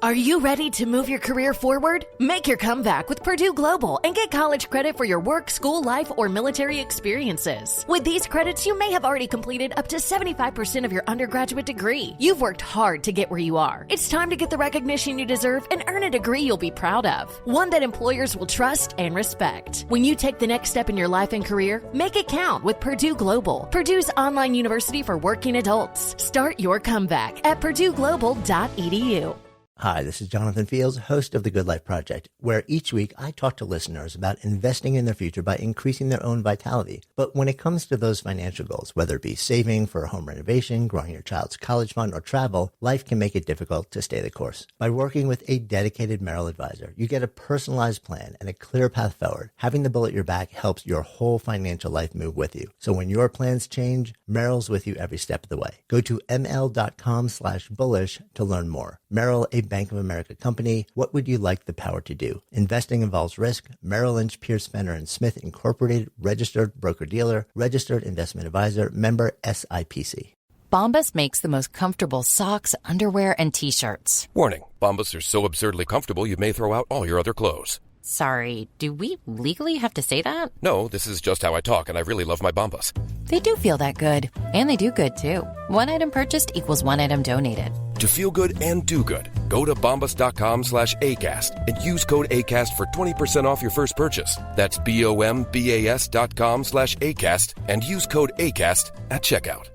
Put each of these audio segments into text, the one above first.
Are you ready to move your career forward? Make your comeback with Purdue Global and get college credit for your work, school, life, or military experiences. With these credits, you may have already completed up to 75% of your undergraduate degree. You've worked hard to get where you are. It's time to get the recognition you deserve and earn a degree you'll be proud of. One that employers will trust and respect. When you take the next step in your life and career, make it count with Purdue Global, Purdue's online university for working adults. Start your comeback at purdueglobal.edu. Hi, this is Jonathan Fields, host of The Good Life Project, where each week I talk to listeners about investing in their future by increasing their own vitality. But when it comes to those financial goals, whether it be saving for a home renovation, growing your child's college fund, or travel, life can make it difficult to stay the course. By working with a dedicated Merrill advisor, you get a personalized plan and a clear path forward. Having the bull at your back helps your whole financial life move with you. So when your plans change, Merrill's with you every step of the way. Go to ml.com/bullish to learn more. Merrill, a Bank of America company. What would you like the power to do? Investing involves risk. Merrill Lynch, Pierce, Fenner & Smith Incorporated, registered broker-dealer, registered investment advisor, member SIPC. Bombas makes the most comfortable socks, underwear, and T-shirts. Warning, Bombas are so absurdly comfortable you may throw out all your other clothes. Sorry, do we legally have to say that? No, this is just how I talk, and I really love my Bombas. They do feel that good. And they do good, too. One item purchased equals one item donated. To feel good and do good, go to bombas.com/ACAST and use code ACAST for 20% off your first purchase. That's BOMBAS.com/ACAST and use code ACAST at checkout.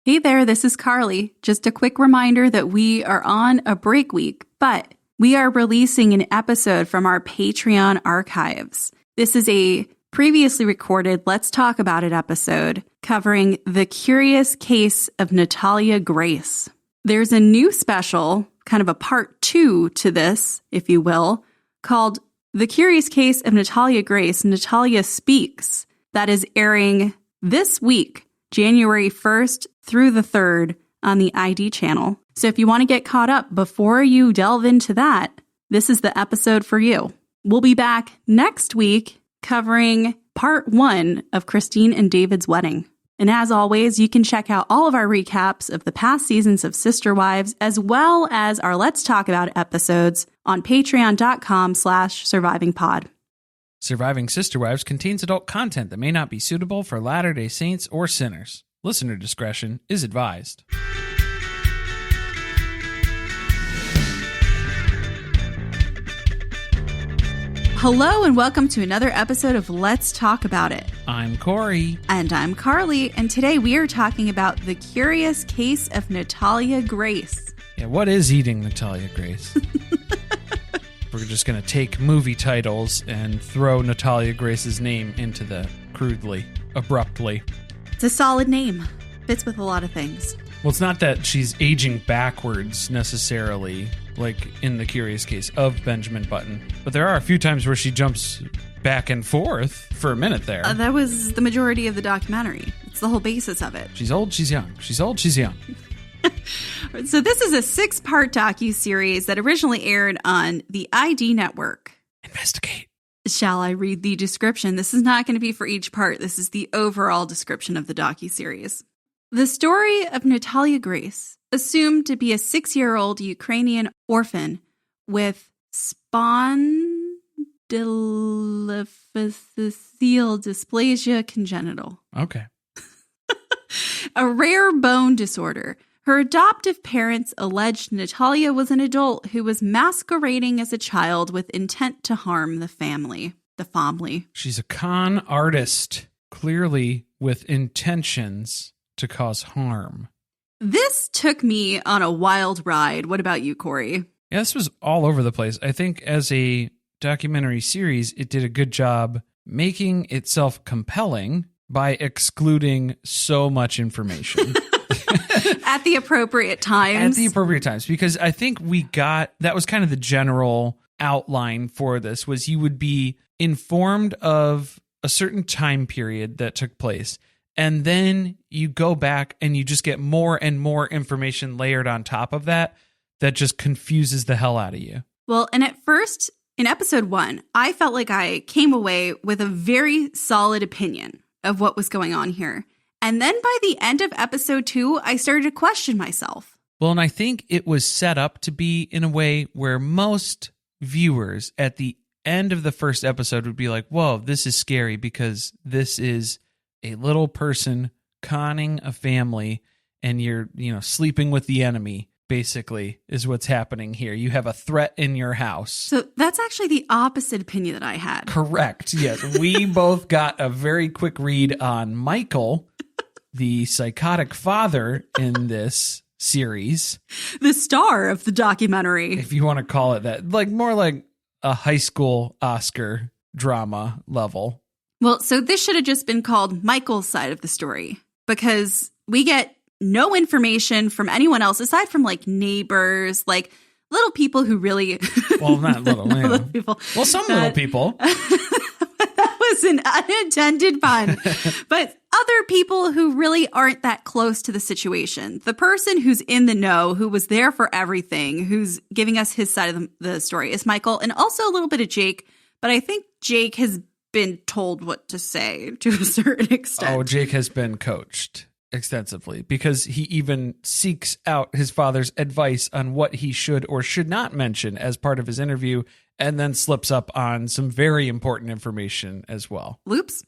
Hey there, this is Carly. Just a quick reminder that we are on a break week, but we are releasing an episode from our Patreon archives. This is a previously recorded Let's Talk About It episode covering the curious case of Natalia Grace. There's a new special, kind of a part 2 to this, if you will, called The Curious Case of Natalia Grace, Natalia Speaks, that is airing this week, January 1st through the 3rd on the ID channel. So if you want to get caught up before you delve into that, this is the episode for you. We'll be back next week covering part 1 of Christine and David's wedding. And as always, you can check out all of our recaps of the past seasons of Sister Wives, as well as our Let's Talk About It episodes on patreon.com/survivingpod. Surviving Sister Wives contains adult content that may not be suitable for Latter-day Saints or sinners. Listener discretion is advised. Hello and welcome to another episode of Let's Talk About It. I'm Corey. And I'm Carly, and today we are talking about the curious case of Natalia Grace. Yeah, what is eating Natalia Grace? We're just going to take movie titles and throw Natalia Grace's name into the crudely, abruptly. It's a solid name. Fits with a lot of things. Well, it's not that she's aging backwards necessarily, like in the curious case of Benjamin Button. But there are a few times where she jumps back and forth for a minute there. That was the majority of the documentary. It's the whole basis of it. She's old, she's young. She's old, she's young. So this is a 6-part docuseries that originally aired on the ID network. Investigate. Shall I read the description? This is not going to be for each part. This is the overall description of the docuseries. The story of Natalia Grace, assumed to be a 6-year-old Ukrainian orphan with spondyloepiphyseal dysplasia congenital. Okay. A rare bone disorder. Her adoptive parents alleged Natalia was an adult who was masquerading as a child with intent to harm the family. She's a con artist, clearly with intentions to cause harm. This took me on a wild ride. What about you, Corey? Yeah, this was all over the place. I think as a documentary series, it did a good job making itself compelling by excluding so much information. At the appropriate times. Because I think that was kind of the general outline for this, was you would be informed of a certain time period that took place, and then you go back and you just get more and more information layered on top of that just confuses the hell out of you. Well, and at first, in episode 1, I felt like I came away with a very solid opinion of what was going on here. And then by the end of episode 2, I started to question myself. Well, and I think it was set up to be in a way where most viewers at the end of the first episode would be like, whoa, this is scary because this is a little person conning a family and you're, sleeping with the enemy, basically, is what's happening here. You have a threat in your house. So that's actually the opposite opinion that I had. Correct. Yes. We both got a very quick read on Michael, the psychotic father in this series. The star of the documentary. If you want to call it that. More like a high school Oscar drama level. Well, so this should have just been called Michael's side of the story, because we get no information from anyone else aside from neighbors, little people who really... Well, not little. little people. Well, some little people. That was an unintended pun. But other people who really aren't that close to the situation. The person who's in the know, who was there for everything, who's giving us his side of the story is Michael, and also a little bit of Jake. But I think Jake has been told what to say to a certain extent. Oh, Jake has been coached extensively because he even seeks out his father's advice on what he should or should not mention as part of his interview, and then slips up on some very important information as well. Loops.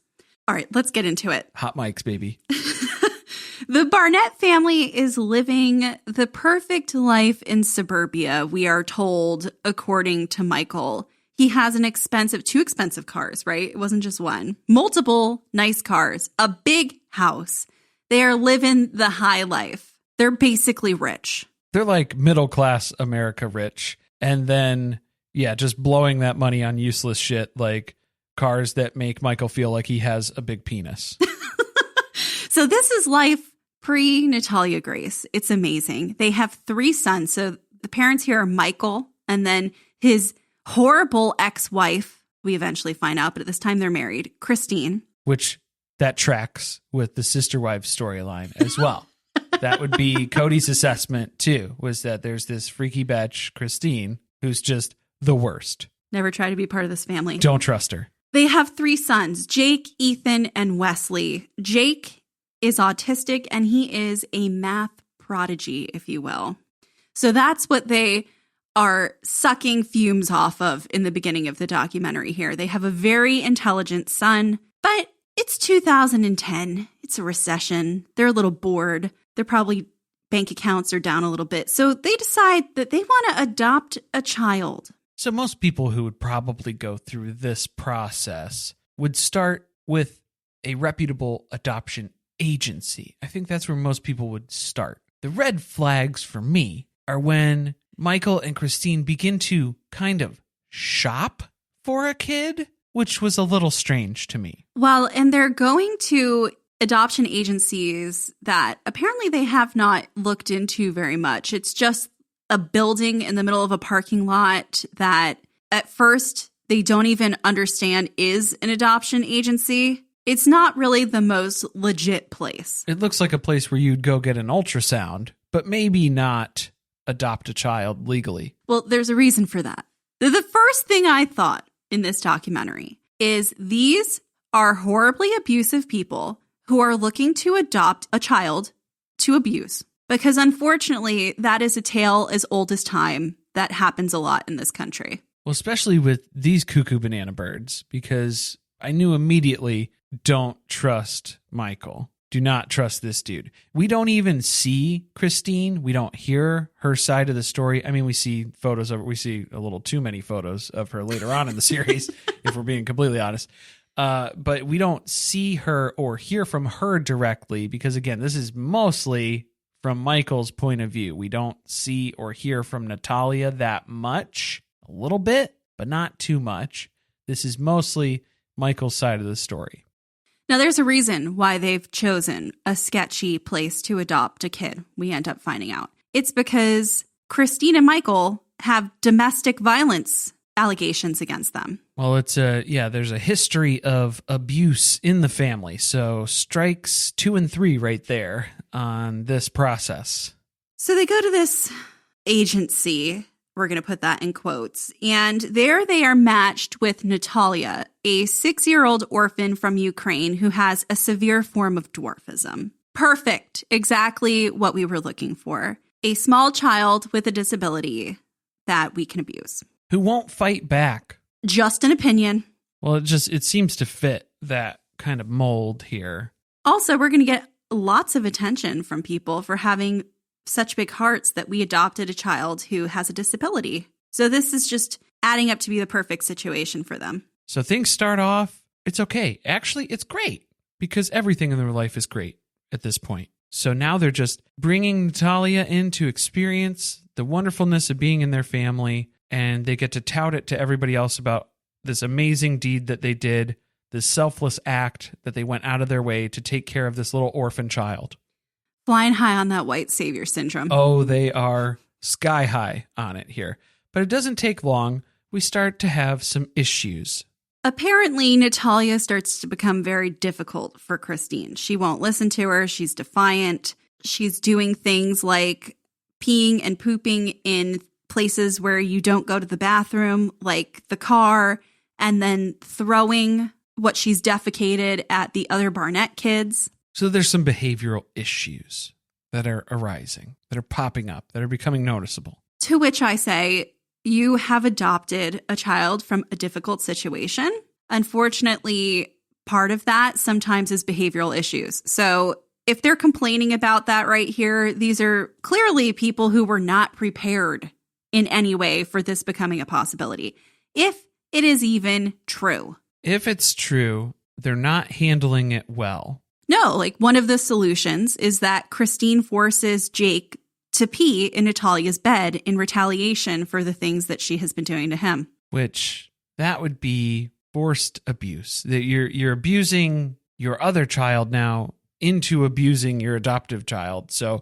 All right, let's get into it. Hot mics, baby. The Barnett family is living the perfect life in suburbia, we are told, according to Michael. He has two expensive cars, right? It wasn't just one. Multiple nice cars, a big house. They are living the high life. They're basically rich. They're like middle-class America rich. And then, just blowing that money on useless shit like cars that make Michael feel like he has a big penis. So this is life pre-Natalia Grace. It's amazing. They have 3 sons. So the parents here are Michael, and then his horrible ex-wife, we eventually find out, but at this time they're married, Christine. Which... that tracks with the sister wives storyline as well. That would be Cody's assessment too, was that there's this freaky bitch, Christine, who's just the worst. Never try to be part of this family. Don't trust her. They have 3 sons, Jake, Ethan, and Wesley. Jake is autistic and he is a math prodigy, if you will. So that's what they are sucking fumes off of in the beginning of the documentary here. They have a very intelligent son, but it's 2010. It's a recession. They're a little bored. They're probably bank accounts are down a little bit. So they decide that they want to adopt a child. So most people who would probably go through this process would start with a reputable adoption agency. I think that's where most people would start. The red flags for me are when Michael and Christine begin to kind of shop for a kid, which was a little strange to me. Well, and they're going to adoption agencies that apparently they have not looked into very much. It's just a building in the middle of a parking lot that at first they don't even understand is an adoption agency. It's not really the most legit place. It looks like a place where you'd go get an ultrasound, but maybe not adopt a child legally. Well, there's a reason for that. The first thing I thought in this documentary is these are horribly abusive people who are looking to adopt a child to abuse. Because unfortunately, that is a tale as old as time that happens a lot in this country. Well, especially with these cuckoo banana birds, because I knew immediately, don't trust Michael. Do not trust this dude. We don't even see Christine. We don't hear her side of the story. I mean, we see photos of her. We see a little too many photos of her later on in the series, if we're being completely honest. But we don't see her or hear from her directly because, again, this is mostly from Michael's point of view. We don't see or hear from Natalia that much. A little bit, but not too much. This is mostly Michael's side of the story. Now, there's a reason why they've chosen a sketchy place to adopt a kid, we end up finding out. It's because Christine and Michael have domestic violence allegations against them. Well, there's a history of abuse in the family. So strikes 2 and 3 right there on this process. So they go to this agency. We're going to put that in quotes. And there they are matched with Natalia, a 6-year-old orphan from Ukraine who has a severe form of dwarfism. Perfect. Exactly what we were looking for. a small child with a disability that we can abuse. Who won't fight back. Just an opinion. Well, it seems to fit that kind of mold here. Also, we're going to get lots of attention from people for having such big hearts that we adopted a child who has a disability. So this is just adding up to be the perfect situation for them. So things start off, it's okay. Actually, it's great because everything in their life is great at this point. So now they're just bringing Natalia in to experience the wonderfulness of being in their family, and they get to tout it to everybody else about this amazing deed that they did, this selfless act that they went out of their way to take care of this little orphan child. Flying high on that white savior syndrome. Oh, they are sky high on it here. But it doesn't take long. We start to have some issues. Apparently, Natalia starts to become very difficult for Christine. She won't listen to her. She's defiant. She's doing things like peeing and pooping in places where you don't go to the bathroom, like the car, and then throwing what she's defecated at the other Barnett kids. So there's some behavioral issues that are arising, that are popping up, that are becoming noticeable. To which I say, you have adopted a child from a difficult situation. Unfortunately, part of that sometimes is behavioral issues. So if they're complaining about that right here, these are clearly people who were not prepared in any way for this becoming a possibility. If it is even true. If it's true, they're not handling it well. No, like one of the solutions is that Christine forces Jake to pee in Natalia's bed in retaliation for the things that she has been doing to him. Which, that would be forced abuse. That you're abusing your other child now into abusing your adoptive child. So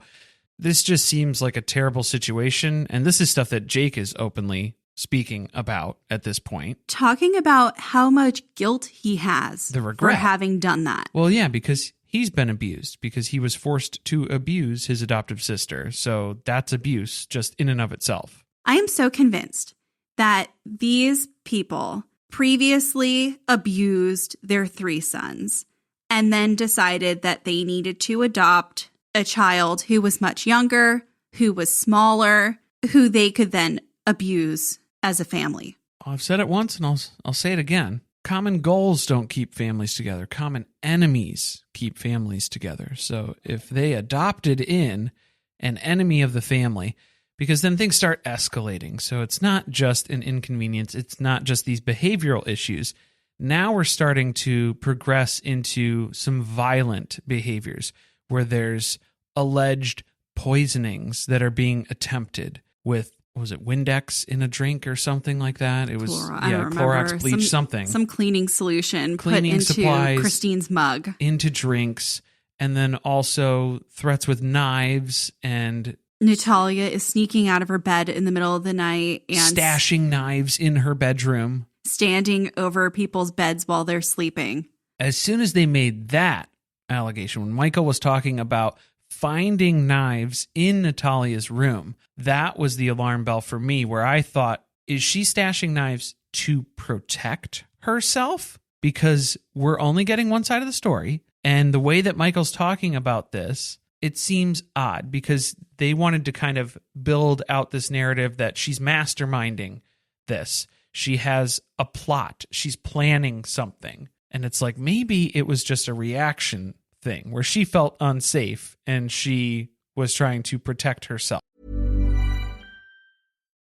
this just seems like a terrible situation. And this is stuff that Jake is openly speaking about at this point. Talking about how much guilt he has The regret. for having done that. Well, yeah, because he's been abused, because he was forced to abuse his adoptive sister. So that's abuse just in and of itself. I am so convinced that these people previously abused their 3 sons and then decided that they needed to adopt a child who was much younger, who was smaller, who they could then abuse as a family. I've said it once and I'll say it again. Common goals don't keep families together. Common enemies keep families together. So if they adopted in an enemy of the family, because then things start escalating. So it's not just an inconvenience. It's not just these behavioral issues. Now we're starting to progress into some violent behaviors where there's alleged poisonings that are being attempted with, was it Windex in a drink or something like that? It was Clorox, bleach, something. Some cleaning solution Cleaning put into supplies, Christine's mug. into drinks, and then also threats with knives and Natalia is sneaking out of her bed in the middle of the night and stashing knives in her bedroom. Standing over people's beds while they're sleeping. As soon as they made that allegation, when Michael was talking about finding knives in Natalia's room, that was the alarm bell for me, where I thought, is she stashing knives to protect herself? Because we're only getting one side of the story. And the way that Michael's talking about this, it seems odd because they wanted to kind of build out this narrative that she's masterminding this. She has a plot. She's planning something. And it's like, maybe it was just a reaction thing where she felt unsafe and she was trying to protect herself.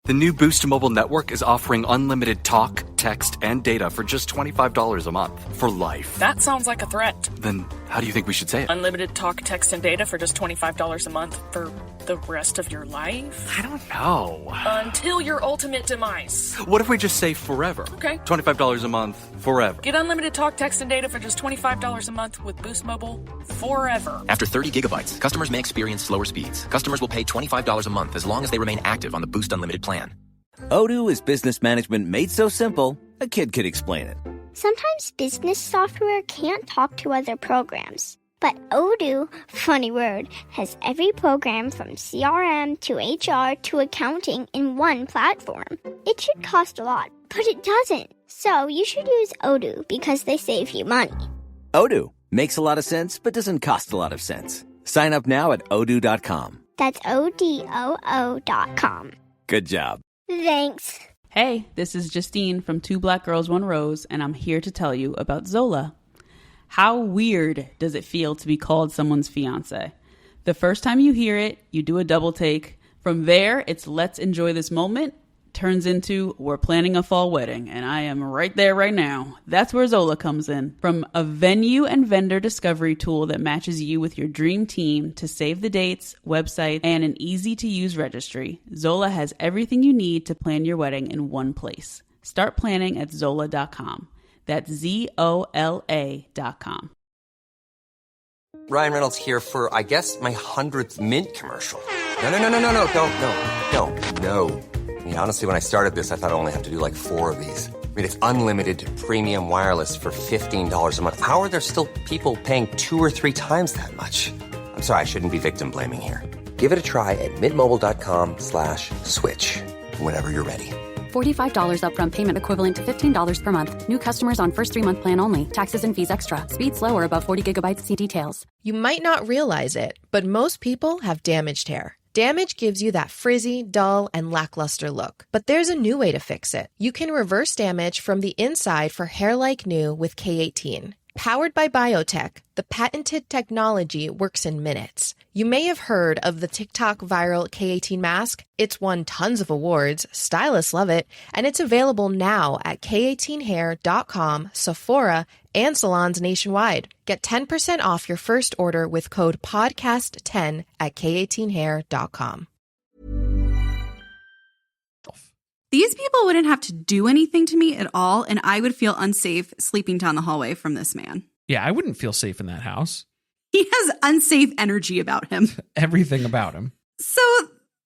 The new Boost Mobile network is offering unlimited talk, text, and data for just $25 a month for life. That sounds like a threat. Then how do you think we should say it? Unlimited talk, text, and data for just $25 a month for the rest of your life? I don't know. Until your ultimate demise. What if we just say forever? Okay. $25 a month, forever. Get unlimited talk, text, and data for just $25 a month with Boost Mobile forever. After 30 gigabytes, customers may experience slower speeds. Customers will pay $25 a month as long as they remain active on the Boost Unlimited plan. Odoo is business management made so simple, a kid could explain it. Sometimes business software can't talk to other programs. But Odoo, funny word, has every program from CRM to HR to accounting in one platform. It should cost a lot, but it doesn't. So you should use Odoo because they save you money. Odoo makes a lot of sense, but doesn't cost a lot of sense. Sign up now at odoo.com. That's ODOO.com. Good job. Thanks. Hey, this is Justine from Two Black Girls, One Rose, and I'm here to tell you about Zola. How weird does it feel to be called someone's fiance? The first time you hear it, you do a double take. From there, it's let's enjoy this moment, turns into we're planning a fall wedding, and I am right there right now. That's where Zola comes in. From a venue and vendor discovery tool that matches you with your dream team to save the dates, website, and an easy-to-use registry, Zola has everything you need to plan your wedding in one place. Start planning at Zola.com. That's ZOLA.com. Ryan Reynolds here for, I guess, my 100th Mint commercial. No, don't. I mean, honestly, when I started this, I thought I only have to do like 4 of these. I mean, it's unlimited premium wireless for $15 a month. How are there still people paying 2 or 3 times that much? I'm sorry, I shouldn't be victim blaming here. Give it a try at mintmobile.com/switch. Whenever you're ready. $45 upfront payment equivalent to $15 per month. New customers on first 3-month plan only. Taxes and fees extra. Speed slower above 40 gigabytes. See details. You might not realize it, but most people have damaged hair. Damage gives you that frizzy, dull, and lackluster look. But there's a new way to fix it. You can reverse damage from the inside for hair like new with K18. Powered by biotech, the patented technology works in minutes. You may have heard of the TikTok viral K18 mask. It's won tons of awards, stylists love it, and it's available now at K18hair.com, Sephora, and salons nationwide. Get 10% off your first order with code PODCAST10 at K18hair.com. These people wouldn't have to do anything to me at all, and I would feel unsafe sleeping down the hallway from this man. Yeah, I wouldn't feel safe in that house. He has unsafe energy about him. Everything about him. So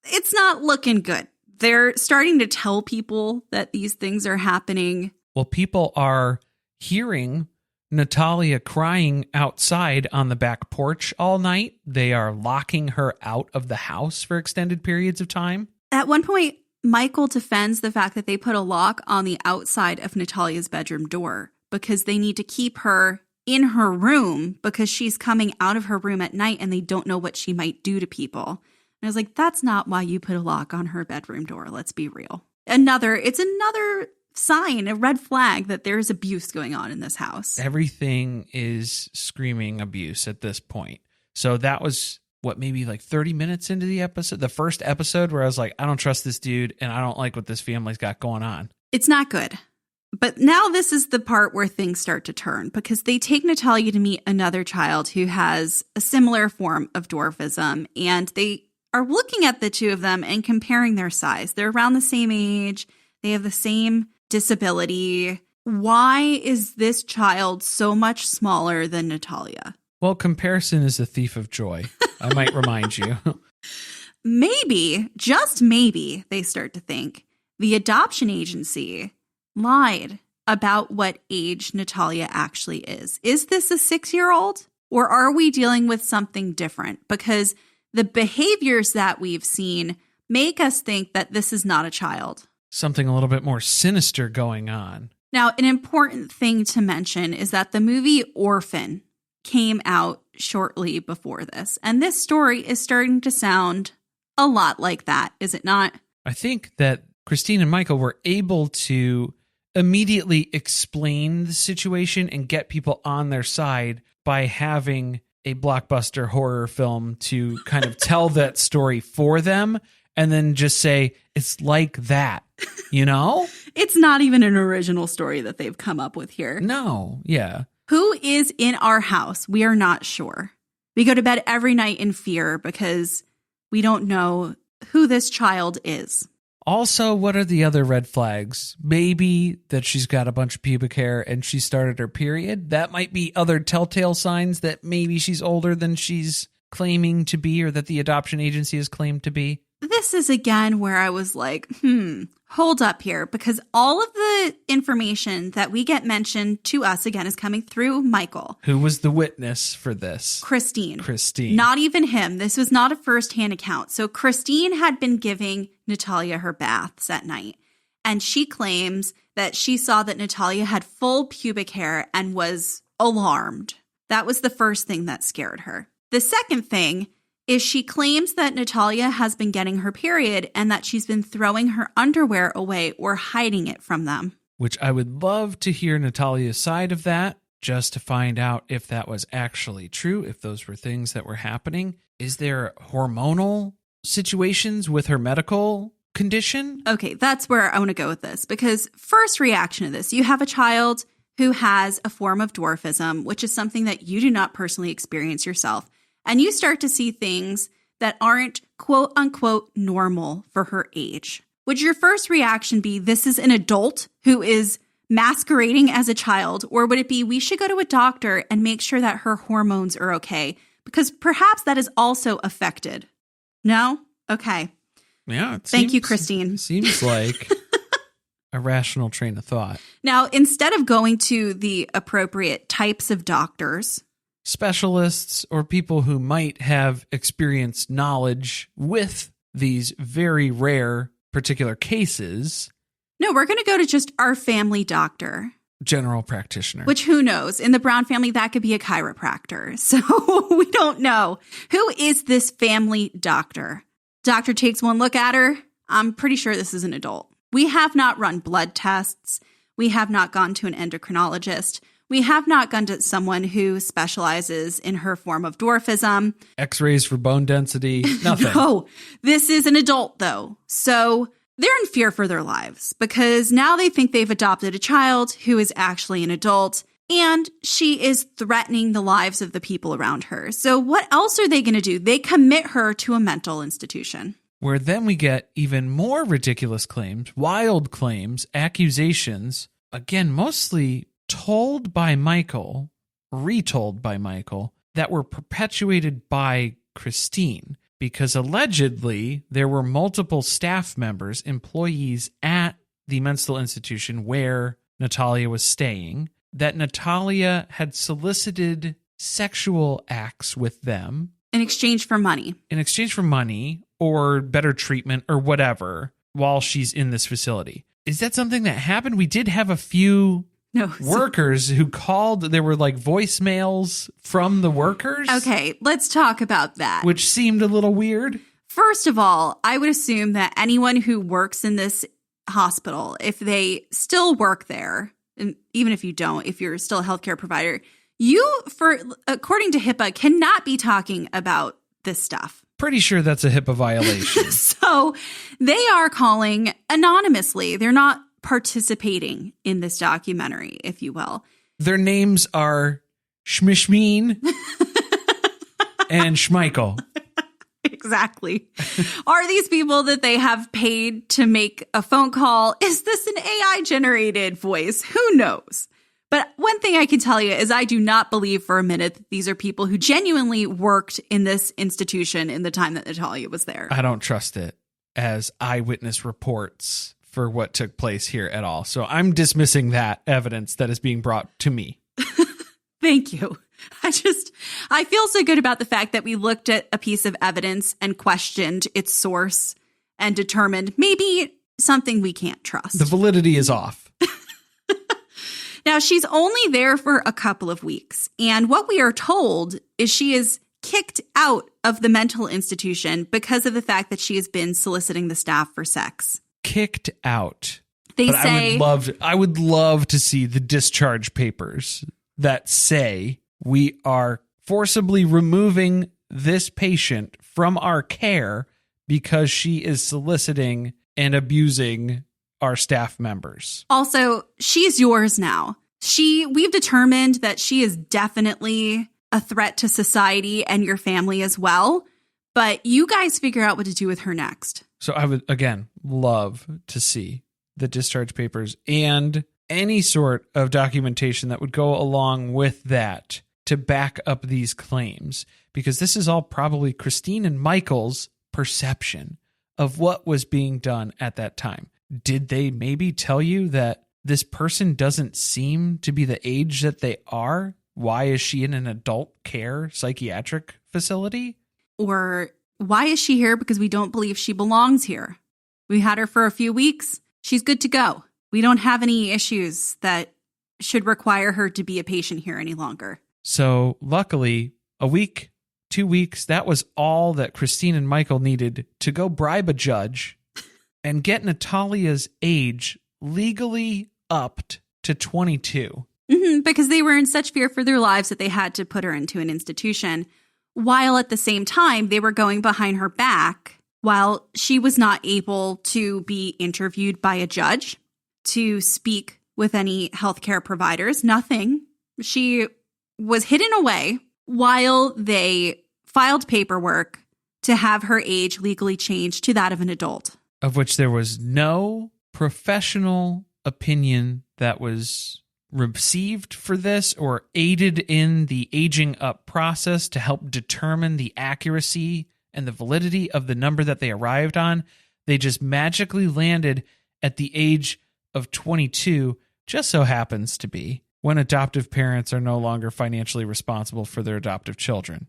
it's not looking good. They're starting to tell people that these things are happening. Well, people are hearing Natalia crying outside on the back porch all night. They are locking her out of the house for extended periods of time. At one point, Michael defends the fact that they put a lock on the outside of Natalia's bedroom door because they need to keep her in her room because she's coming out of her room at night and they don't know what she might do to people. And I was like, that's not why you put a lock on her bedroom door. Let's be real. It's another sign, a red flag that there's abuse going on in this house. Everything is screaming abuse at this point. So that was maybe like 30 minutes into the episode, the first episode, where I was like, I don't trust this dude and I don't like what this family's got going on. It's not good. But now this is the part where things start to turn because they take Natalia to meet another child who has a similar form of dwarfism, and they are looking at the two of them and comparing their size. They're around the same age. They have the same disability. Why is this child so much smaller than Natalia? Well, comparison is a thief of joy. I might remind you. Maybe, just maybe, they start to think the adoption agency lied about what age Natalia actually is. Is this a 6-year-old, or are we dealing with something different? Because the behaviors that we've seen make us think that this is not a child. Something a little bit more sinister going on. Now, an important thing to mention is that the movie Orphan came out shortly before this. And this story is starting to sound a lot like that, is it not? I think that Christine and Michael were able to immediately explain the situation and get people on their side by having a blockbuster horror film to kind of tell that story for them and then just say, it's like that, you know? It's not even an original story that they've come up with here. No, yeah. Who is in our house? We are not sure. We go to bed every night in fear because we don't know who this child is. Also, what are the other red flags? Maybe that she's got a bunch of pubic hair and she started her period. That might be other telltale signs that maybe she's older than she's claiming to be, or that the adoption agency has claimed to be. This is again where I was like, hold up here, because all of the information that we get mentioned to us again is coming through Michael. Who was the witness for this? Christine. Christine. Not even him. This was not a firsthand account. So Christine had been giving Natalia her baths at night, and she claims that she saw that Natalia had full pubic hair and was alarmed. That was the first thing that scared her. The second thing is she claims that Natalia has been getting her period and that she's been throwing her underwear away or hiding it from them. Which I would love to hear Natalia's side of that, just to find out if that was actually true, if those were things that were happening. Is there hormonal situations with her medical condition? Okay, that's where I want to go with this, because first reaction to this, you have a child who has a form of dwarfism, which is something that you do not personally experience yourself. And you start to see things that aren't quote unquote normal for her age. Would your first reaction be, this is an adult who is masquerading as a child? Or would it be, we should go to a doctor and make sure that her hormones are okay? Because perhaps that is also affected. No? Okay. Yeah. Thank you, Christine. Seems like a rational train of thought. Now, instead of going to the appropriate types of doctors, specialists or people who might have experienced knowledge with these very rare particular cases. No, we're going to go to just our family doctor. General practitioner. Which, who knows? In the Brown family, that could be a chiropractor. So we don't know. Who is this family doctor? Doctor takes one look at her. I'm pretty sure this is an adult. We have not run blood tests. We have not gone to an endocrinologist. We have not gone to someone who specializes in her form of dwarfism. X-rays for bone density, nothing. No, this is an adult, though. So they're in fear for their lives because now they think they've adopted a child who is actually an adult, and she is threatening the lives of the people around her. So what else are they going to do? They commit her to a mental institution. Where then we get even more ridiculous claims, wild claims, accusations, again, mostly told by Michael, retold by Michael, that were perpetuated by Christine, because allegedly there were multiple staff members, employees at the mental institution where Natalia was staying, that Natalia had solicited sexual acts with them. In exchange for money. In exchange for money or better treatment or whatever while she's in this facility. Is that something that happened? We did have a few workers who called. There were like voicemails from the workers. Okay, let's talk about that. Which seemed a little weird. First of all, I would assume that anyone who works in this hospital, if they still work there, and even if you don't, if you're still a healthcare provider, you, according to HIPAA, cannot be talking about this stuff. Pretty sure that's a HIPAA violation. So they are calling anonymously. They're not participating in this documentary, if you will. Their names are Schmishmeen and Schmeichel. Exactly. Are these people that they have paid to make a phone call? Is this an AI generated voice? Who knows? But one thing I can tell you is I do not believe for a minute that these are people who genuinely worked in this institution in the time that Natalia was there. I don't trust it as eyewitness reports for what took place here at all. So I'm dismissing that evidence that is being brought to me. Thank you. I feel so good about the fact that we looked at a piece of evidence and questioned its source and determined maybe something we can't trust. The validity is off. Now, she's only there for a couple of weeks. And what we are told is she is kicked out of the mental institution because of the fact that she has been soliciting the staff for sex. Kicked out. They say I would love to see the discharge papers that say we are forcibly removing this patient from our care because she is soliciting and abusing our staff members. Also, she's yours now. We've determined that she is definitely a threat to society and your family as well. But you guys figure out what to do with her next. So I would, again, love to see the discharge papers and any sort of documentation that would go along with that to back up these claims, because this is all probably Christine and Michael's perception of what was being done at that time. Did they maybe tell you that this person doesn't seem to be the age that they are? Why is she in an adult care psychiatric facility? Or why is she here? Because we don't believe she belongs here. We had her for a few weeks. She's good to go. We don't have any issues that should require her to be a patient here any longer. So luckily, a week 2 weeks, that was all that Christine and Michael needed to go bribe a judge and get Natalia's age legally upped to 22. Because they were in such fear for their lives that they had to put her into an institution, while at the same time they were going behind her back while she was not able to be interviewed by a judge, to speak with any healthcare providers, nothing. She was hidden away while they filed paperwork to have her age legally changed to that of an adult. Of which there was no professional opinion that was received for this or aided in the aging up process to help determine the accuracy and the validity of the number that they arrived on. They just magically landed at the age of 22, just so happens to be when adoptive parents are no longer financially responsible for their adoptive children.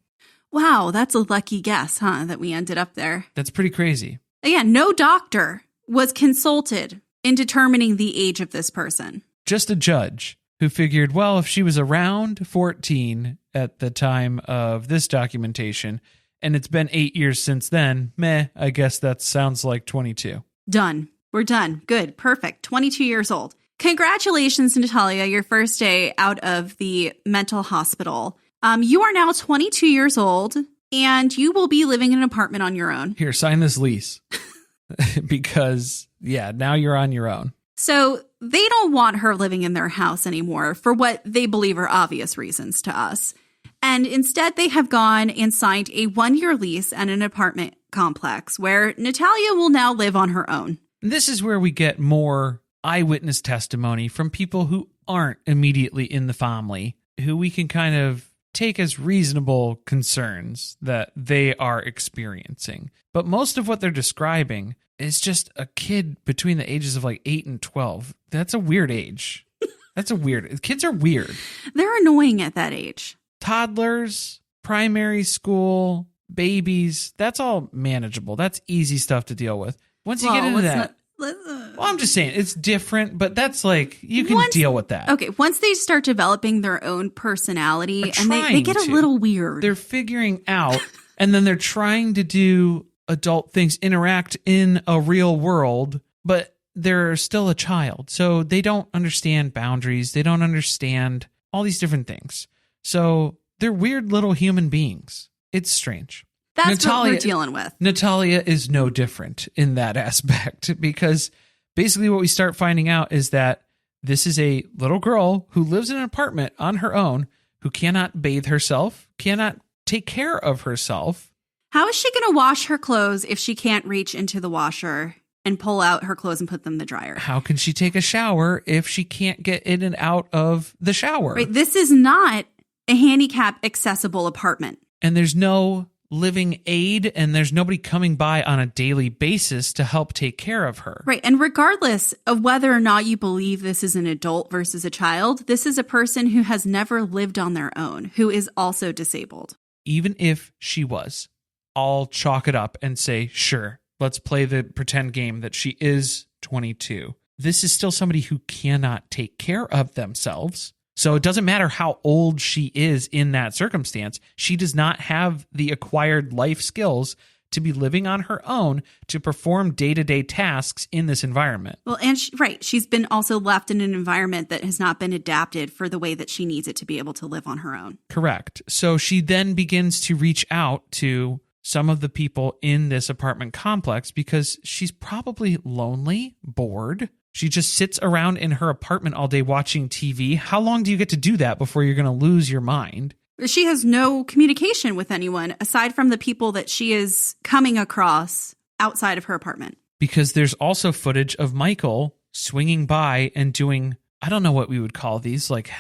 Wow, that's a lucky guess, huh, that we ended up there. That's pretty crazy. Again, no doctor was consulted in determining the age of this person. Just a judge who figured, well, if she was around 14 at the time of this documentation, and it's been 8 years since then, I guess that sounds like 22. Done. We're done. Good. Perfect. 22 years old. Congratulations, Natalia, your first day out of the mental hospital. You are now 22 years old, and you will be living in an apartment on your own. Here, sign this lease. Because, now you're on your own. So they don't want her living in their house anymore for what they believe are obvious reasons to us. And instead, they have gone and signed a 1-year lease at an apartment complex where Natalia will now live on her own. This is where we get more eyewitness testimony from people who aren't immediately in the family, who we can kind of take as reasonable concerns that they are experiencing. But most of what they're describing is just a kid between the ages of like 8 and 12. That's a weird age. Kids are weird. They're annoying at that age. Toddlers, primary school, babies, that's all manageable. That's easy stuff to deal with. Once you get into that, well, I'm just saying it's different, but that's like, you can deal with that. Okay, once they start developing their own personality and they get a little weird. They're figuring out, and then they're trying to do adult things, interact in a real world, but they're still a child. So they don't understand boundaries. They don't understand all these different things. So they're weird little human beings. It's strange. That's what we're dealing with. Natalia is no different in that aspect, because basically what we start finding out is that this is a little girl who lives in an apartment on her own, who cannot bathe herself, cannot take care of herself. How is she going to wash her clothes if she can't reach into the washer and pull out her clothes and put them in the dryer? How can she take a shower if she can't get in and out of the shower? Right, this is not a handicap accessible apartment. And there's no living aid, and there's nobody coming by on a daily basis to help take care of her. Right. And regardless of whether or not you believe this is an adult versus a child, this is a person who has never lived on their own, who is also disabled. Even if she was, I'll chalk it up and say, sure, let's play the pretend game that she is 22. This is still somebody who cannot take care of themselves. So it doesn't matter how old she is in that circumstance. She does not have the acquired life skills to be living on her own to perform day-to-day tasks in this environment. Well, and she's been also left in an environment that has not been adapted for the way that she needs it to be able to live on her own. Correct. So she then begins to reach out to some of the people in this apartment complex because she's probably lonely, bored. She just sits around in her apartment all day watching TV. How long do you get to do that before you're going to lose your mind? She has no communication with anyone aside from the people that she is coming across outside of her apartment. Because there's also footage of Michael swinging by and doing, I don't know what we would call these, like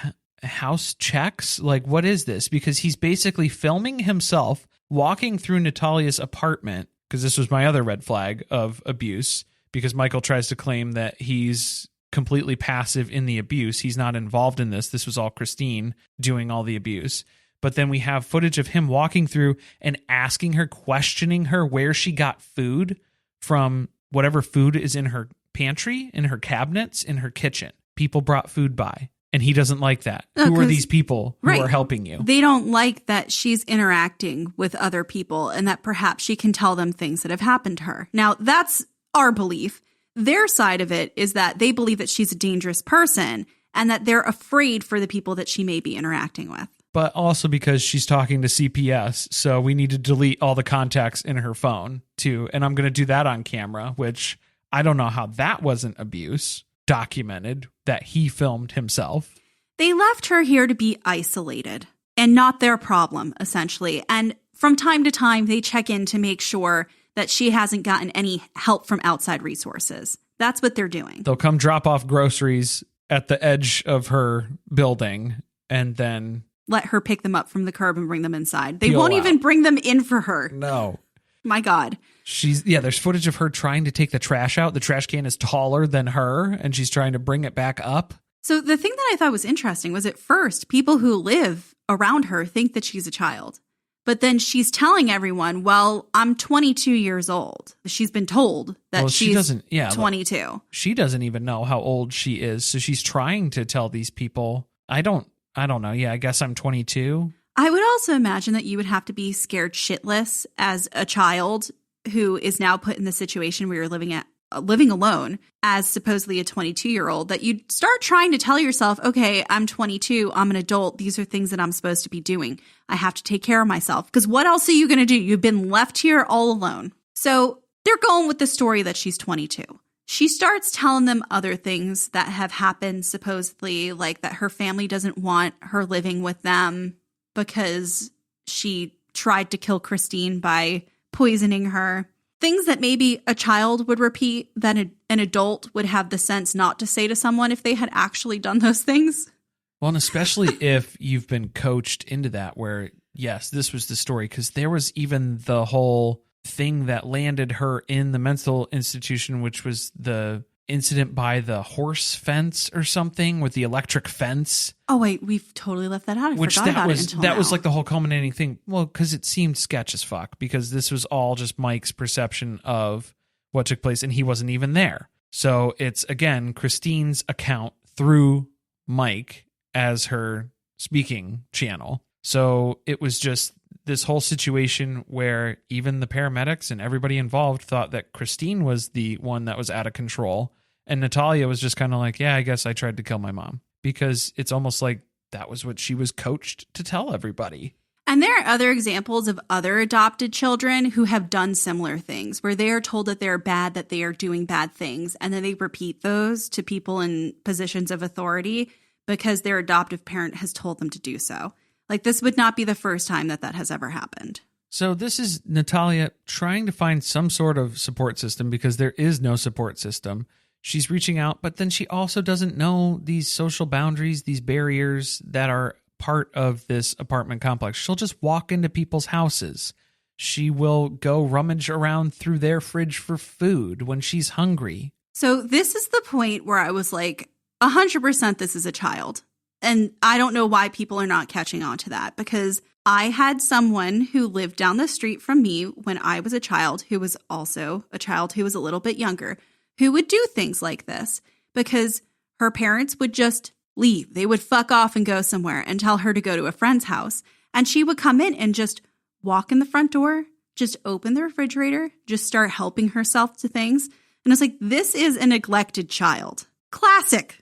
house checks. Like, what is this? Because he's basically filming himself walking through Natalia's apartment, because this was my other red flag of abuse. Because Michael tries to claim that he's completely passive in the abuse. He's not involved in this. This was all Christine doing all the abuse. But then we have footage of him walking through and asking her, questioning her where she got food from, whatever food is in her pantry, in her cabinets, in her kitchen. People brought food by. And he doesn't like that. Who are these people who are helping you? They don't like that she's interacting with other people and that perhaps she can tell them things that have happened to her. Now, that's our belief. Their side of it is that they believe that she's a dangerous person and that they're afraid for the people that she may be interacting with. But also because she's talking to CPS, so we need to delete all the contacts in her phone too. And I'm going to do that on camera, which I don't know how that wasn't abuse documented that he filmed himself. They left her here to be isolated and not their problem, essentially. And from time to time, they check in to make sure that she hasn't gotten any help from outside resources. That's what they're doing. They'll come drop off groceries at the edge of her building and then let her pick them up from the curb and bring them inside. They won't even bring them in for her. No. My God. There's footage of her trying to take the trash out. The trash can is taller than her, and she's trying to bring it back up. So the thing that I thought was interesting was at first, people who live around her think that she's a child. But then she's telling everyone, well, I'm 22 years old. She's been told that she's 22. She doesn't even know how old she is. So she's trying to tell these people, I don't know. Yeah, I guess I'm 22. I would also imagine that you would have to be scared shitless as a child who is now put in the situation where you're living alone as supposedly a 22-year-old, that you'd start trying to tell yourself, okay, I'm 22, I'm an adult, these are things that I'm supposed to be doing. I have to take care of myself. Because what else are you going to do? You've been left here all alone. So they're going with the story that she's 22. She starts telling them other things that have happened, supposedly, like that her family doesn't want her living with them because she tried to kill Christine by poisoning her. Things that maybe a child would repeat that an adult would have the sense not to say to someone if they had actually done those things. Well, and especially if you've been coached into that where, yes, this was the story, because there was even the whole thing that landed her in the mental institution, which was the incident by the horse fence or something with the electric fence. Oh, wait, we've totally left that out. I forgot about it until now. Was like the whole culminating thing. Well, because it seemed sketch as fuck, because this was all just Mike's perception of what took place, and he wasn't even there. So it's, again, Christine's account through Mike as her speaking channel. So it was just this whole situation where even the paramedics and everybody involved thought that Christine was the one that was out of control. And Natalia was just kind of like, yeah, I guess I tried to kill my mom. Because it's almost like that was what she was coached to tell everybody. And there are other examples of other adopted children who have done similar things, where they are told that they're bad, that they are doing bad things, and then they repeat those to people in positions of authority because their adoptive parent has told them to do so. Like, this would not be the first time that has ever happened. So this is Natalia trying to find some sort of support system because there is no support system. She's reaching out, but then she also doesn't know these social boundaries, these barriers that are part of this apartment complex. She'll just walk into people's houses. She will go rummage around through their fridge for food when she's hungry. So this is the point where I was like, 100% this is a child. And I don't know why people are not catching on to that, because I had someone who lived down the street from me when I was a child, who was also a child who was a little bit younger, who would do things like this because her parents would just leave. They would fuck off and go somewhere and tell her to go to a friend's house. And she would come in and just walk in the front door, just open the refrigerator, just start helping herself to things. And it's like, this is a neglected child. Classic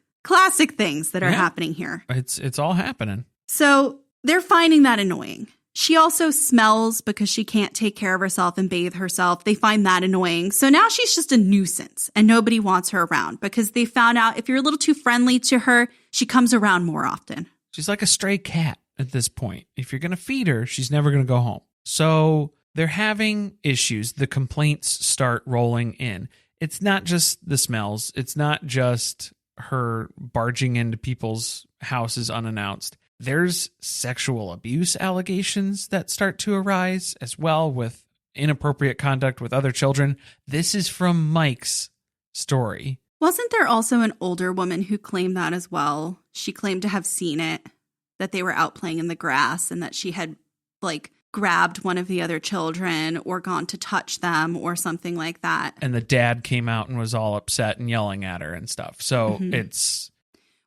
things that are happening here. It's all happening. So they're finding that annoying. She also smells because she can't take care of herself and bathe herself. They find that annoying. So now she's just a nuisance and nobody wants her around because they found out if you're a little too friendly to her, she comes around more often. She's like a stray cat at this point. If you're going to feed her, she's never going to go home. So they're having issues. The complaints start rolling in. It's not just the smells. It's not just her barging into people's houses unannounced. There's sexual abuse allegations that start to arise as well, with inappropriate conduct with other children. This is from Mike's story. Wasn't there also an older woman who claimed that as well? She claimed to have seen it, that they were out playing in the grass and that she had grabbed one of the other children or gone to touch them or something like that. And the dad came out and was all upset and yelling at her and stuff. So it's...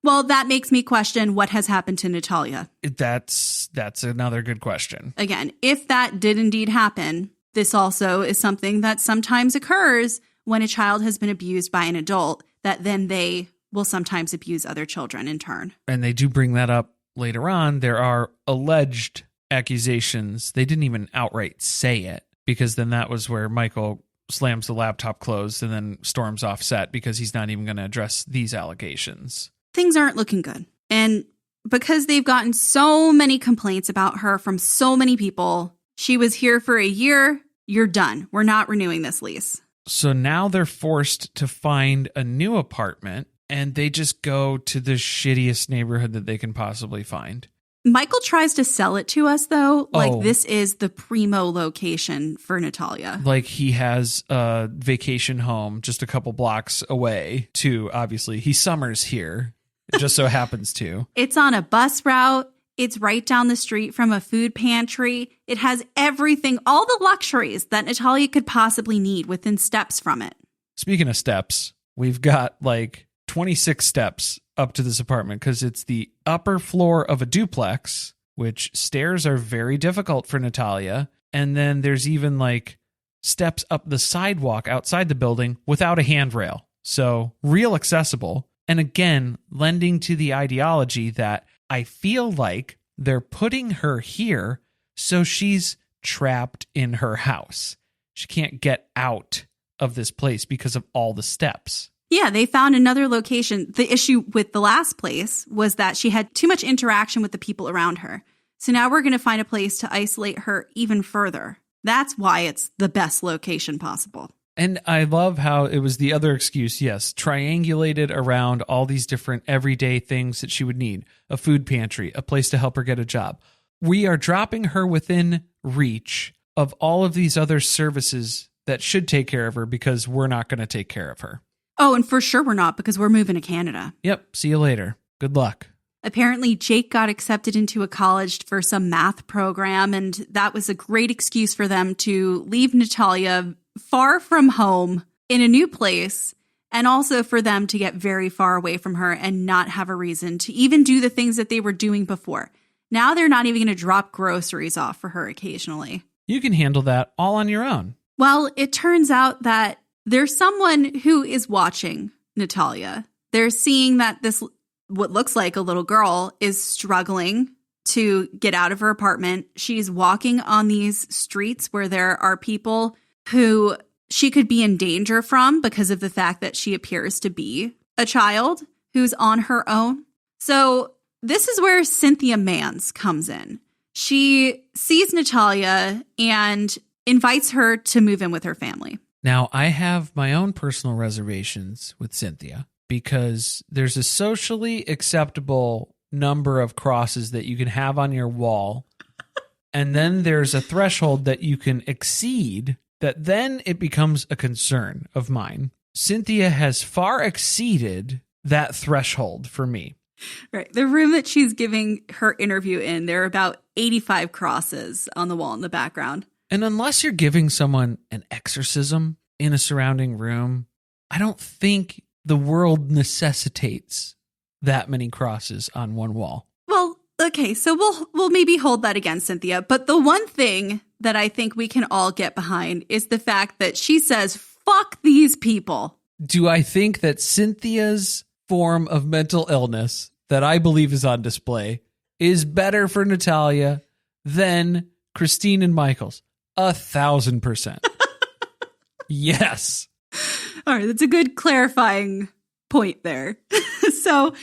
Well, that makes me question what has happened to Natalia. That's another good question. Again, if that did indeed happen, this also is something that sometimes occurs when a child has been abused by an adult, that then they will sometimes abuse other children in turn. And they do bring that up later on. There are alleged accusations. They didn't even outright say it, because then that was where Michael slams the laptop closed and then storms off set because he's not even going to address these allegations. Things aren't looking good. And because they've gotten so many complaints about her from so many people, she was here for a year. You're done. We're not renewing this lease. So now they're forced to find a new apartment, and they just go to the shittiest neighborhood that they can possibly find. Michael tries to sell it to us, though, like this is the primo location for Natalia. Like he has a vacation home just a couple blocks away, too, obviously. He summers here. It just so happens to. It's on a bus route. It's right down the street from a food pantry. It has everything, all the luxuries that Natalia could possibly need within steps from it. Speaking of steps, we've got like 26 steps up to this apartment because it's the upper floor of a duplex, which stairs are very difficult for Natalia. And then there's even like steps up the sidewalk outside the building without a handrail. So real accessible. And again, lending to the ideology that I feel like they're putting her here so she's trapped in her house. She can't get out of this place because of all the steps. Yeah, they found another location. The issue with the last place was that she had too much interaction with the people around her. So now we're going to find a place to isolate her even further. That's why it's the best location possible. And I love how it was the other excuse, yes, triangulated around all these different everyday things that she would need. A food pantry, a place to help her get a job. We are dropping her within reach of all of these other services that should take care of her because we're not going to take care of her. Oh, and for sure we're not, because we're moving to Canada. Yep, see you later. Good luck. Apparently, Jake got accepted into a college for some math program, and that was a great excuse for them to leave Natalia far from home in a new place, and also for them to get very far away from her and not have a reason to even do the things that they were doing before. Now they're not even going to drop groceries off for her occasionally. You can handle that all on your own. Well, it turns out that there's someone who is watching Natalia. They're seeing that this, what looks like a little girl, is struggling to get out of her apartment. She's walking on these streets where there are people who she could be in danger from because of the fact that she appears to be a child who's on her own. So this is where Cynthia Mans comes in. She sees Natalia and invites her to move in with her family. Now, I have my own personal reservations with Cynthia because there's a socially acceptable number of crosses that you can have on your wall. And then there's a threshold that you can exceed that then it becomes a concern of mine. Cynthia has far exceeded that threshold for me. Right. The room that she's giving her interview in, there are about 85 crosses on the wall in the background. And unless you're giving someone an exorcism in a surrounding room, I don't think the world necessitates that many crosses on one wall. Well, okay, so we'll maybe hold that against Cynthia. But the one thing that I think we can all get behind is the fact that she says, fuck these people. Do I think that Cynthia's form of mental illness that I believe is on display is better for Natalia than Christine and Michael's? 1,000%. Yes. All right, that's a good clarifying point there. So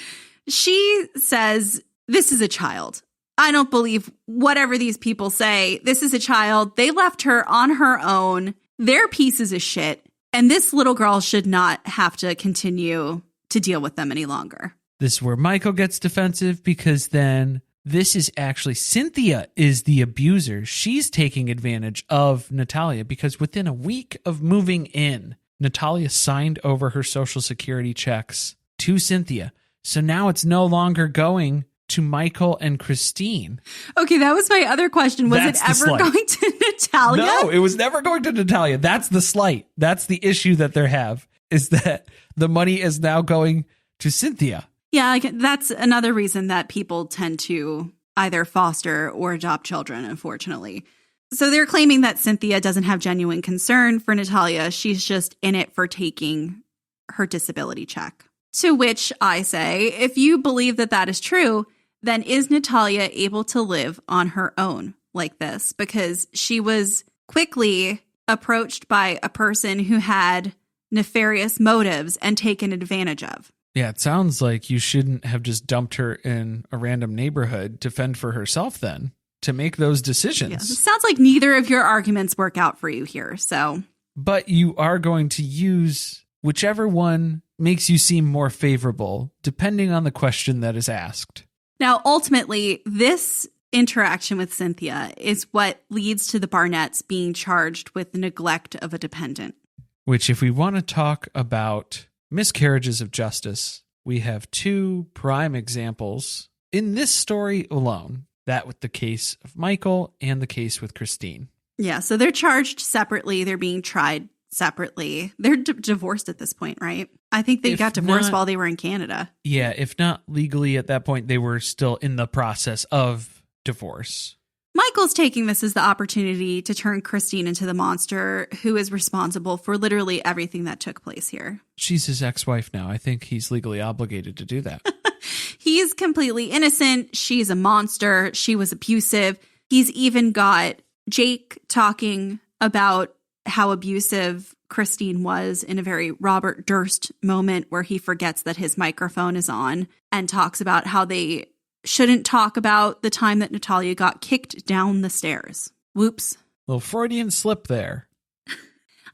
she says, this is a child. I don't believe whatever these people say. This is a child. They left her on her own. They're pieces of shit. And this little girl should not have to continue to deal with them any longer. This is where Michael gets defensive because then this is actually Cynthia is the abuser. She's taking advantage of Natalia because within a week of moving in, Natalia signed over her Social Security checks to Cynthia. So now it's no longer going to Michael and Christine. Okay, that was my other question. Was it ever going to Natalia? No, it was never going to Natalia. That's the slight. That's the issue that they have, is that the money is now going to Cynthia. Yeah, like that's another reason that people tend to either foster or adopt children, unfortunately. So they're claiming that Cynthia doesn't have genuine concern for Natalia. She's just in it for taking her disability check. To which I say, if you believe that that is true, then is Natalia able to live on her own like this? Because she was quickly approached by a person who had nefarious motives and taken advantage of. Yeah, it sounds like you shouldn't have just dumped her in a random neighborhood to fend for herself then, to make those decisions. Yeah, it sounds like neither of your arguments work out for you here, so. But you are going to use whichever one makes you seem more favorable, depending on the question that is asked. Now, ultimately, this interaction with Cynthia is what leads to the Barnetts being charged with neglect of a dependent. Which, if we want to talk about miscarriages of justice, we have two prime examples in this story alone. That with the case of Michael and the case with Christine. Yeah, so they're charged separately. They're being tried separately. They're divorced at this point, right? I think they got divorced while they were in Canada. Yeah, if not legally at that point, they were still in the process of divorce. Michael's taking this as the opportunity to turn Christine into the monster who is responsible for literally everything that took place here. She's his ex-wife now. I think he's legally obligated to do that. He's completely innocent. She's a monster. She was abusive. He's even got Jake talking about how abusive Christine was in a very Robert Durst moment where he forgets that his microphone is on and talks about how they shouldn't talk about the time that Natalia got kicked down the stairs. Whoops. Little Freudian slip there.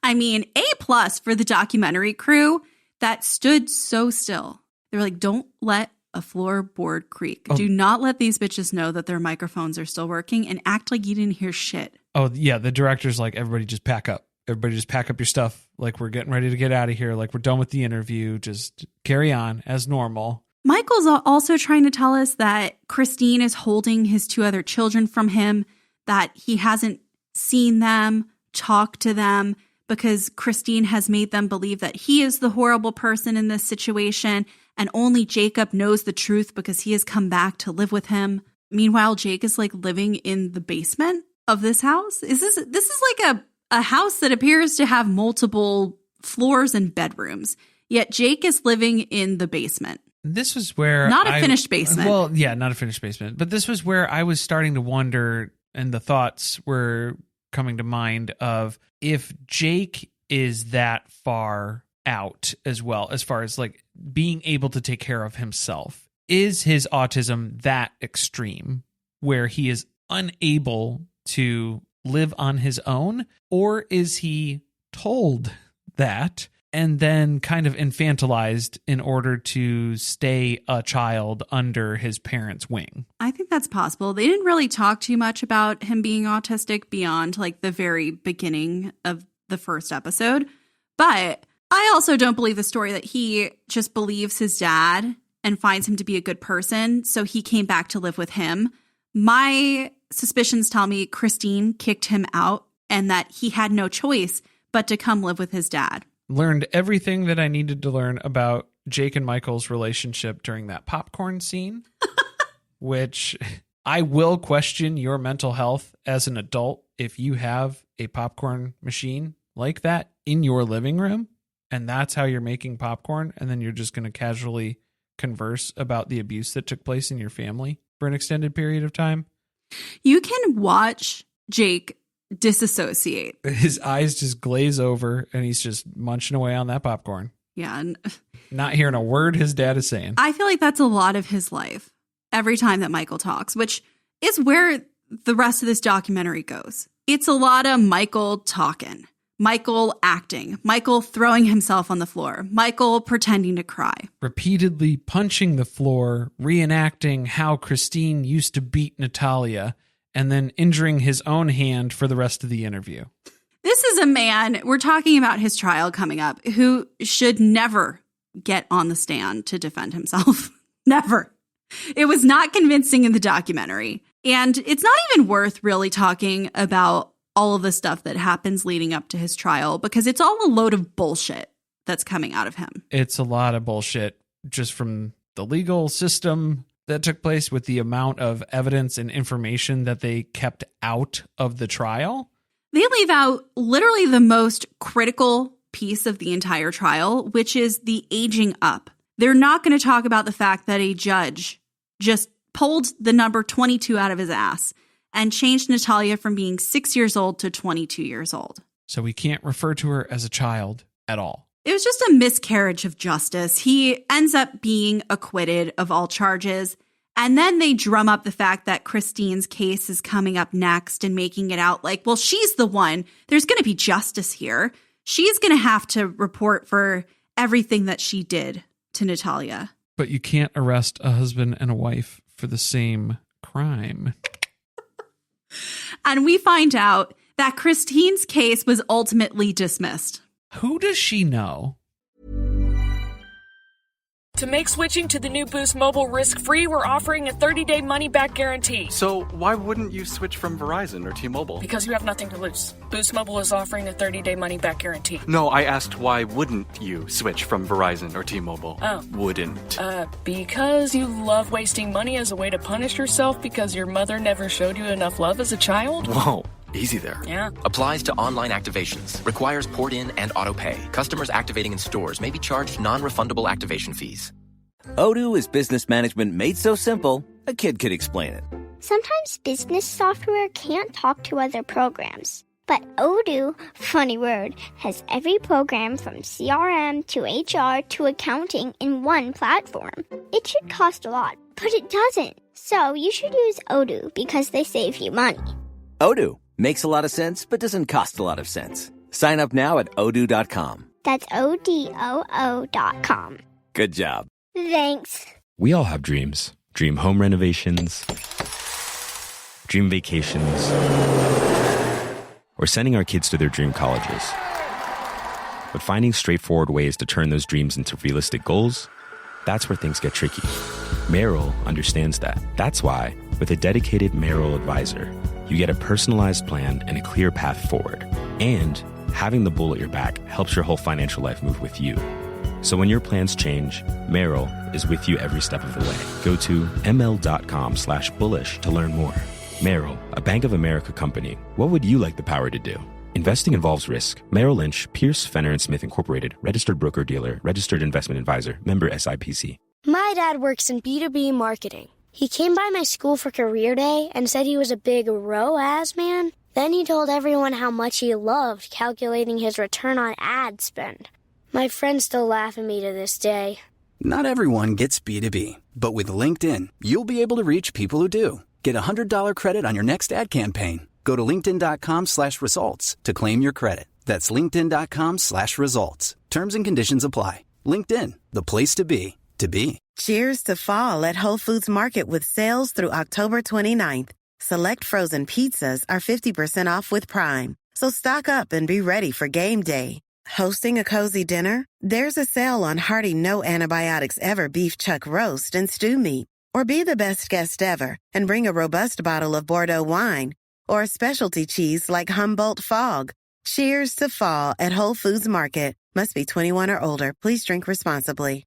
I mean, A+ for the documentary crew that stood so still. They were like, don't let a floorboard creak. Oh. Do not let these bitches know that their microphones are still working and act like you didn't hear shit. Oh, yeah. The director's like, everybody just pack up. Everybody just pack up your stuff. Like, we're getting ready to get out of here. Like, we're done with the interview. Just carry on as normal. Michael's also trying to tell us that Christine is holding his two other children from him, that he hasn't seen them, talked to them, because Christine has made them believe that he is the horrible person in this situation, and only Jacob knows the truth because he has come back to live with him. Meanwhile, Jake is like living in the basement of this house. This is like a house that appears to have multiple floors and bedrooms, yet Jake is living in the basement. This was where not a finished basement. Well, yeah, not a finished basement. But this was where I was starting to wonder, and the thoughts were coming to mind of if Jake is that far out as well, as far as like being able to take care of himself. Is his autism that extreme where he is unable to live on his own? Or is he told that and then kind of infantilized in order to stay a child under his parents' wing? I think that's possible. They didn't really talk too much about him being autistic beyond like the very beginning of the first episode. But I also don't believe the story that he just believes his dad and finds him to be a good person, so he came back to live with him. My suspicions tell me Christine kicked him out and that he had no choice but to come live with his dad. Learned everything that I needed to learn about Jake and Michael's relationship during that popcorn scene, which I will question your mental health as an adult if you have a popcorn machine like that in your living room and that's how you're making popcorn, and then you're just going to casually converse about the abuse that took place in your family for an extended period of time. You can watch Jake disassociate. His eyes just glaze over and he's just munching away on that popcorn. Yeah. Not hearing a word his dad is saying. I feel like that's a lot of his life every time that Michael talks, which is where the rest of this documentary goes. It's a lot of Michael talking, Michael acting, Michael throwing himself on the floor, Michael pretending to cry. Repeatedly punching the floor, reenacting how Christine used to beat Natalia, and then injuring his own hand for the rest of the interview. This is a man, we're talking about his trial coming up, who should never get on the stand to defend himself. Never. It was not convincing in the documentary. And it's not even worth really talking about all of the stuff that happens leading up to his trial because it's all a load of bullshit that's coming out of him. It's a lot of bullshit just from the legal system that took place with the amount of evidence and information that they kept out of the trial. They leave out literally the most critical piece of the entire trial, which is the aging up. They're not going to talk about the fact that a judge just pulled the number 22 out of his ass and changed Natalia from being 6 years old to 22 years old. So we can't refer to her as a child at all. It was just a miscarriage of justice. He ends up being acquitted of all charges. And then they drum up the fact that Christine's case is coming up next and making it out like, well, she's the one. There's going to be justice here. She's going to have to report for everything that she did to Natalia. But you can't arrest a husband and a wife for the same crime. And we find out that Christine's case was ultimately dismissed. Who does she know? To make switching to the new Boost Mobile risk-free, we're offering a 30-day money-back guarantee. So why wouldn't you switch from Verizon or T-Mobile? Because you have nothing to lose. Boost Mobile is offering a 30-day money-back guarantee. No, I asked why wouldn't you switch from Verizon or T-Mobile? Oh. Wouldn't. Because you love wasting money as a way to punish yourself because your mother never showed you enough love as a child? Whoa. Easy there. Yeah. Applies to online activations. Requires port in and auto pay. Customers activating in stores may be charged non-refundable activation fees. Odoo is business management made so simple, a kid could explain it. Sometimes business software can't talk to other programs. But Odoo, funny word, has every program from CRM to HR to accounting in one platform. It should cost a lot, but it doesn't. So you should use Odoo because they save you money. Odoo makes a lot of sense, but doesn't cost a lot of sense. Sign up now at odoo.com. That's ODOO.com. Good job. Thanks. We all have dreams. Dream home renovations, dream vacations, or sending our kids to their dream colleges. But finding straightforward ways to turn those dreams into realistic goals, that's where things get tricky. Merrill understands that. That's why, with a dedicated Merrill advisor, you get a personalized plan and a clear path forward. And having the bull at your back helps your whole financial life move with you. So when your plans change, Merrill is with you every step of the way. Go to ml.com/bullish to learn more. Merrill, a Bank of America company. What would you like the power to do? Investing involves risk. Merrill Lynch, Pierce, Fenner & Smith Incorporated, registered broker-dealer, registered investment advisor, member SIPC. My dad works in B2B marketing. He came by my school for career day and said he was a big ROAS man. Then he told everyone how much he loved calculating his return on ad spend. My friends still laugh at me to this day. Not everyone gets B2B, but with LinkedIn, you'll be able to reach people who do. Get a $100 credit on your next ad campaign. Go to linkedin.com/results to claim your credit. That's linkedin.com/results. Terms and conditions apply. LinkedIn, the place to be, to be. Cheers to fall at Whole Foods Market with sales through October 29th. Select frozen pizzas are 50% off with Prime. So stock up and be ready for game day. Hosting a cozy dinner? There's a sale on hearty no antibiotics ever beef chuck roast and stew meat. Or be the best guest ever and bring a robust bottle of Bordeaux wine or a specialty cheese like Humboldt Fog. Cheers to fall at Whole Foods Market. Must be 21 or older. Please drink responsibly.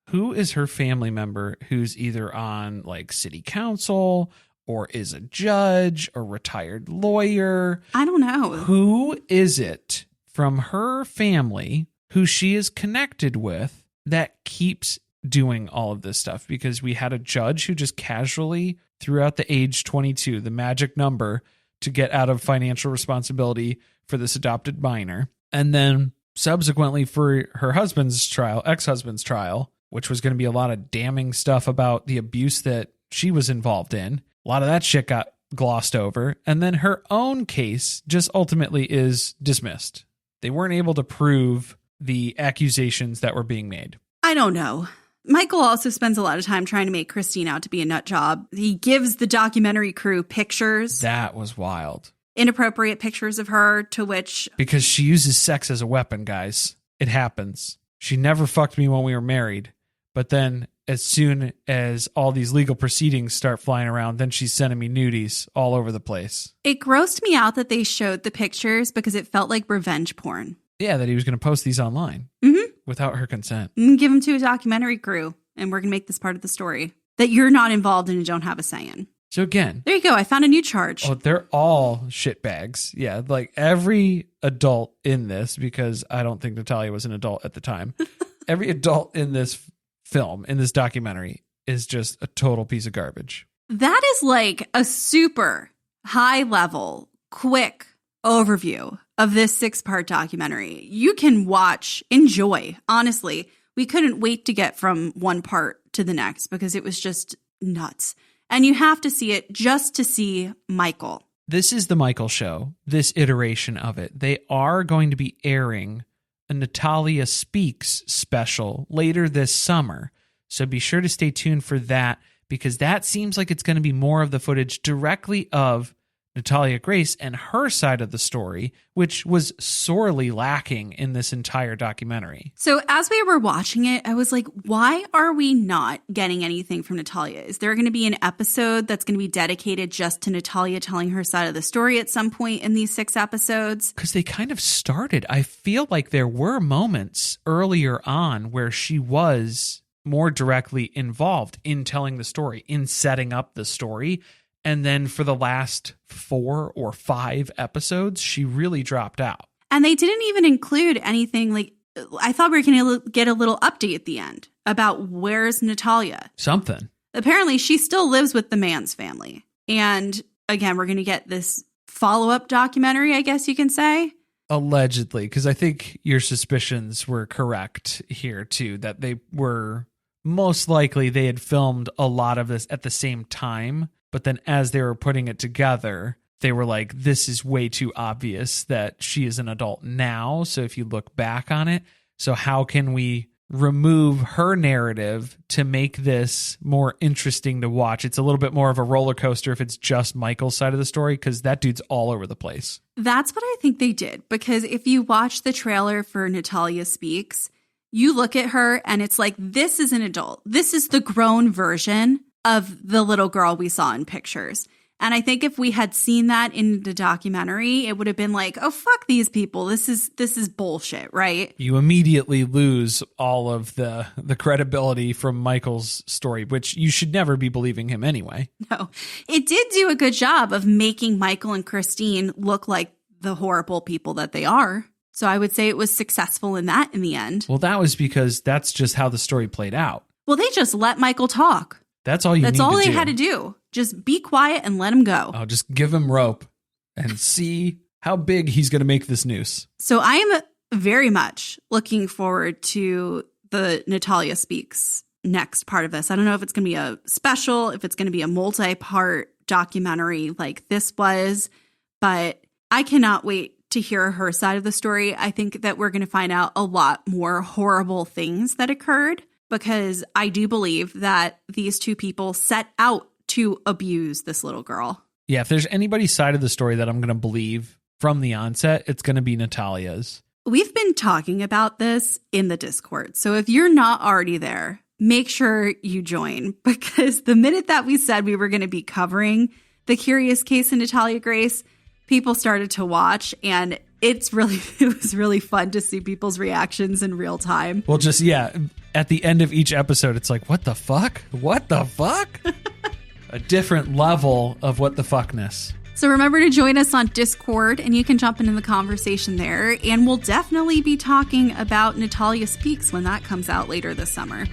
Who is her family member who's either on like city council or is a judge or retired lawyer? I don't know. Who is it from her family who she is connected with that keeps doing all of this stuff? Because we had a judge who just casually threw out the age 22, the magic number to get out of financial responsibility for this adopted minor. And then subsequently for her husband's trial, ex-husband's trial, which was going to be a lot of damning stuff about the abuse that she was involved in. A lot of that shit got glossed over. And then her own case just ultimately is dismissed. They weren't able to prove the accusations that were being made. I don't know. Michael also spends a lot of time trying to make Christine out to be a nut job. He gives the documentary crew pictures. That was wild. Inappropriate pictures of her, to which... Because she uses sex as a weapon, guys. It happens. She never fucked me when we were married. But then as soon as all these legal proceedings start flying around, then she's sending me nudies all over the place. It grossed me out that they showed the pictures because it felt like revenge porn. Yeah, that he was going to post these online. Mm-hmm. without her consent. Give them to a documentary crew, and we're going to make this part of the story that you're not involved in and don't have a say in. So again, there you go. I found a new charge. Oh, they're all shitbags. Yeah, like every adult in this, because I don't think Natalia was an adult at the time. Every adult in this film, in this documentary, is just a total piece of garbage. That is like a super high level, quick overview of this 6-part documentary. You can watch, enjoy. Honestly, we couldn't wait to get from one part to the next because it was just nuts. And you have to see it just to see Michael. This is the Michael show, this iteration of it. They are going to be airing a Natalia Speaks special later this summer. So be sure to stay tuned for that, because that seems like it's going to be more of the footage directly of Natalia Grace and her side of the story, which was sorely lacking in this entire documentary. So as we were watching it, I was like, why are we not getting anything from Natalia? Is there going to be an episode that's going to be dedicated just to Natalia telling her side of the story at some point in these 6 episodes? Because they kind of started. I feel like there were moments earlier on where she was more directly involved in telling the story, in setting up the story. And then for the last 4 or 5 episodes, she really dropped out. And they didn't even include anything like, I thought we were going to get a little update at the end about where's Natalia. Something. Apparently, she still lives with the man's family. And again, we're going to get this follow-up documentary, I guess you can say. Allegedly, because I think your suspicions were correct here, too, that they were most likely they had filmed a lot of this at the same time. But then as they were putting it together, they were like, this is way too obvious that she is an adult now. So if you look back on it, so how can we remove her narrative to make this more interesting to watch? It's a little bit more of a roller coaster if it's just Michael's side of the story, because that dude's all over the place. That's what I think they did, because if you watch the trailer for Natalia Speaks, you look at her and it's like, this is an adult. This is the grown version of the little girl we saw in pictures. And I think if we had seen that in the documentary, it would have been like, oh, fuck these people. This is bullshit, right? You immediately lose all of the credibility from Michael's story, which you should never be believing him anyway. No, it did do a good job of making Michael and Christine look like the horrible people that they are. So I would say it was successful in that in the end. Well, that was because that's just how the story played out. Well, they just let Michael talk. That's all That's all they had to do. Just be quiet and let him go. Oh, just give him rope and see how big he's going to make this noose. So I am very much looking forward to the Natalia Speaks next part of this. I don't know if it's going to be a special, if it's going to be a multi-part documentary like this was, but I cannot wait to hear her side of the story. I think that we're going to find out a lot more horrible things that occurred, because I do believe that these two people set out to abuse this little girl. Yeah, if there's anybody's side of the story that I'm going to believe from the onset, it's going to be Natalia's. We've been talking about this in the Discord. So if you're not already there, make sure you join, because the minute that we said we were going to be covering the Curious Case of Natalia Grace, people started to watch, and it was really fun to see people's reactions in real time. Well, just, yeah, at the end of each episode, it's like, what the fuck? What the fuck? A different level of what the fuckness. So remember to join us on Discord, and you can jump into the conversation there. And we'll definitely be talking about Natalia Speaks when that comes out later this summer.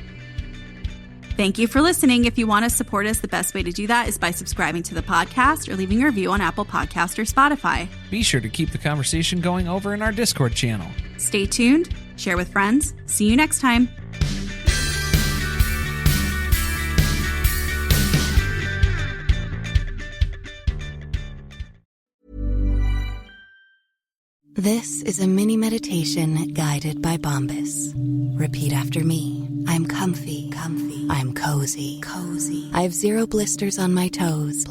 Thank you for listening. If you want to support us, the best way to do that is by subscribing to the podcast or leaving a review on Apple Podcast or Spotify. Be sure to keep the conversation going over in our Discord channel. Stay tuned, share with friends. See you next time. This is a mini meditation guided by Bombas. Repeat after me. I'm comfy. I'm cozy. I have 0 blisters on my toes.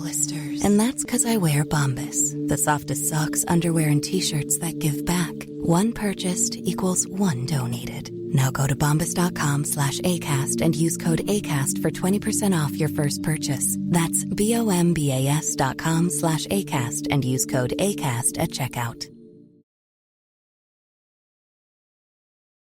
And that's because I wear Bombas, the softest socks, underwear, and t-shirts that give back. One purchased equals one donated. Now go to bombas.com/ACAST and use code ACAST for 20% off your first purchase. That's BOMBAS.com/ACAST and use code ACAST at checkout.